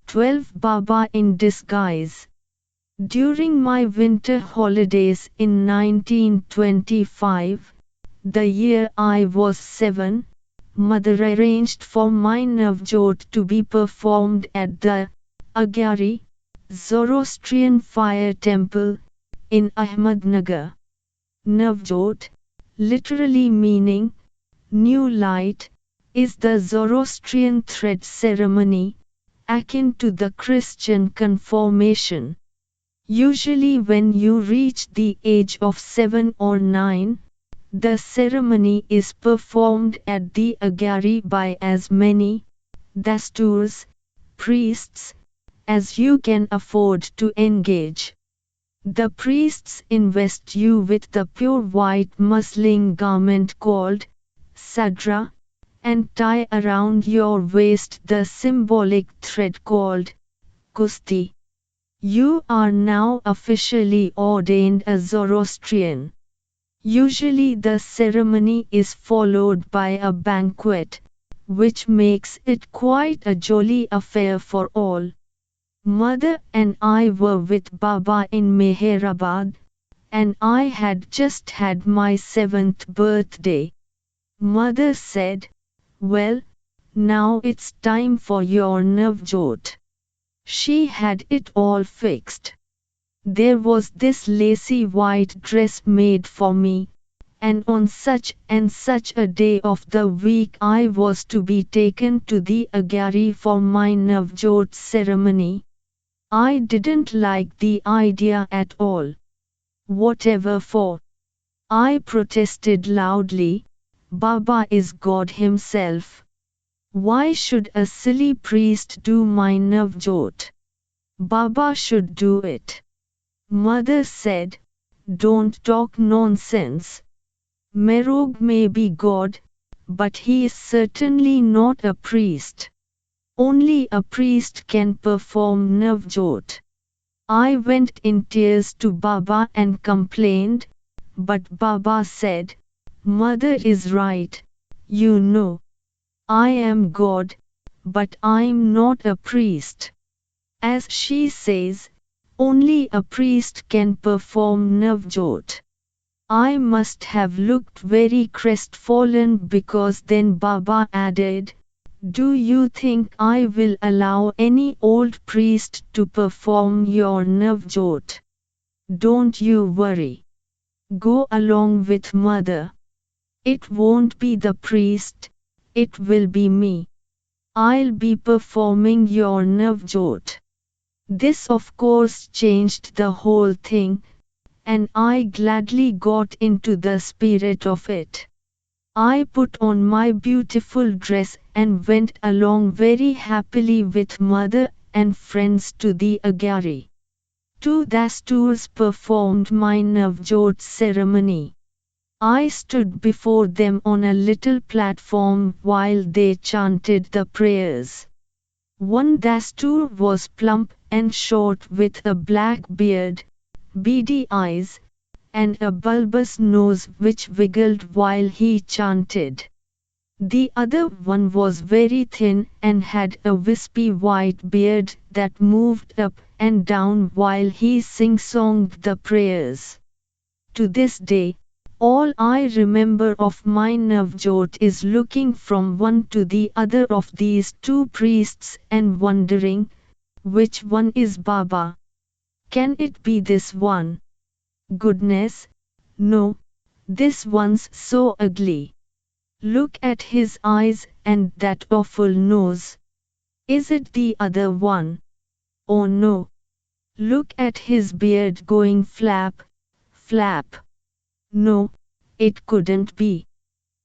12 Baba in disguise. During my winter holidays in 1925, the year I was 7, Mother arranged for my Navjot to be performed at the Agyari, Zoroastrian fire temple, in Ahmednagar. Navjot, literally meaning new light, is the Zoroastrian thread ceremony, akin to the Christian confirmation. Usually when you reach the age of 7 or 9, the ceremony is performed at the Agyari by as many dasturs, priests, as you can afford to engage. The priests invest you with the pure white muslin garment called sadra, and tie around your waist the symbolic thread called kusti. You are now officially ordained a Zoroastrian. Usually the ceremony is followed by a banquet, which makes it quite a jolly affair for all. Mother and I were with Baba in Meherabad, and I had just had my 7th birthday. Mother said, "Well, now it's time for your Navjot." She had it all fixed. There was this lacy white dress made for me, and on such and such a day of the week I was to be taken to the Agyari for my Navjot ceremony. I didn't like the idea at all. Whatever for? I protested loudly. Baba is God himself. Why should a silly priest do my Navjot? Baba should do it. Mother said, "Don't talk nonsense. Merog may be God, but he is certainly not a priest. Only a priest can perform Navjot." I went in tears to Baba and complained, but Baba said, "Mother is right, you know. I am God, but I'm not a priest. As she says, only a priest can perform Navjot." I must have looked very crestfallen because then Baba added, "Do you think I will allow any old priest to perform your Navjot? Don't you worry. Go along with Mother. It won't be the priest, it will be me. I'll be performing your Navjot." This of course changed the whole thing, and I gladly got into the spirit of it. I put on my beautiful dress and went along very happily with Mother and friends to the Agyari. 2 dasturs performed my Navjot ceremony. I stood before them on a little platform while they chanted the prayers. One dastur was plump and short with a black beard, beady eyes, and a bulbous nose which wiggled while he chanted. The other one was very thin and had a wispy white beard that moved up and down while he sing-songed the prayers. To this day, all I remember of my Navjot is looking from one to the other of these 2 priests and wondering, which one is Baba? Can it be this one? Goodness, no, this one's so ugly. Look at his eyes and that awful nose. Is it the other one? Oh no. Look at his beard going flap, flap. No, it couldn't be.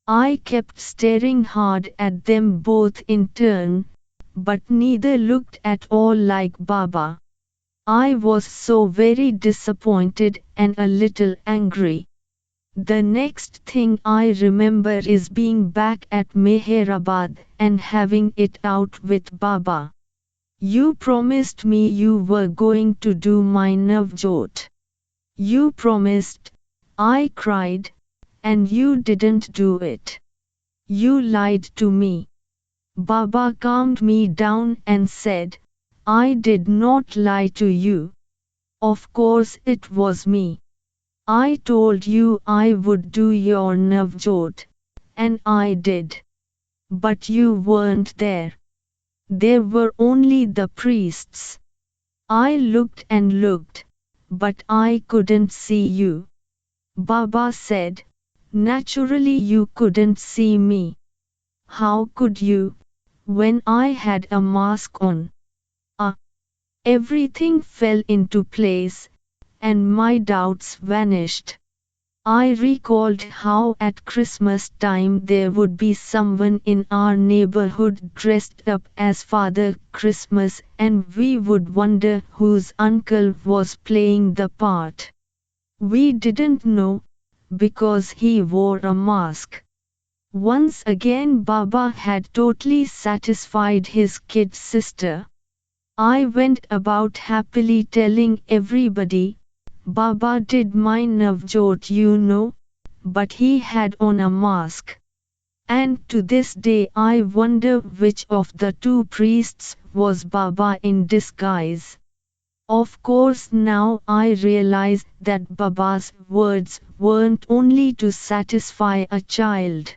I kept staring hard at them both in turn, but neither looked at all like Baba. I was so very disappointed and a little angry. The next thing I remember is being back at Meherabad and having it out with Baba. "You promised me you were going to do my Navjot. You promised," I cried, "and you didn't do it. You lied to me." Baba calmed me down and said, I did not lie to you. Of course it was me. I told you I would do your Navjot, and I did. But you weren't there. There were only the priests. I looked and looked, but I couldn't see you. Baba said, naturally you couldn't see me. How could you, when I had a mask on? Ah, everything fell into place, and my doubts vanished. I recalled how at Christmas time there would be someone in our neighborhood dressed up as Father Christmas, and we would wonder whose uncle was playing the part. We didn't know, because he wore a mask. Once again Baba had totally satisfied his kid sister. I went about happily telling everybody, Baba did my Navjot but he had on a mask. And to this day I wonder which of the two priests was Baba in disguise. Of course now I realize that Baba's words weren't only to satisfy a child.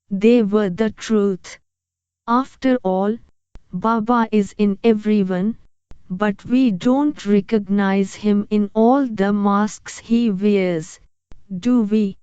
They were the truth. After all, Baba is in everyone, but we don't recognize him in all the masks he wears, do we?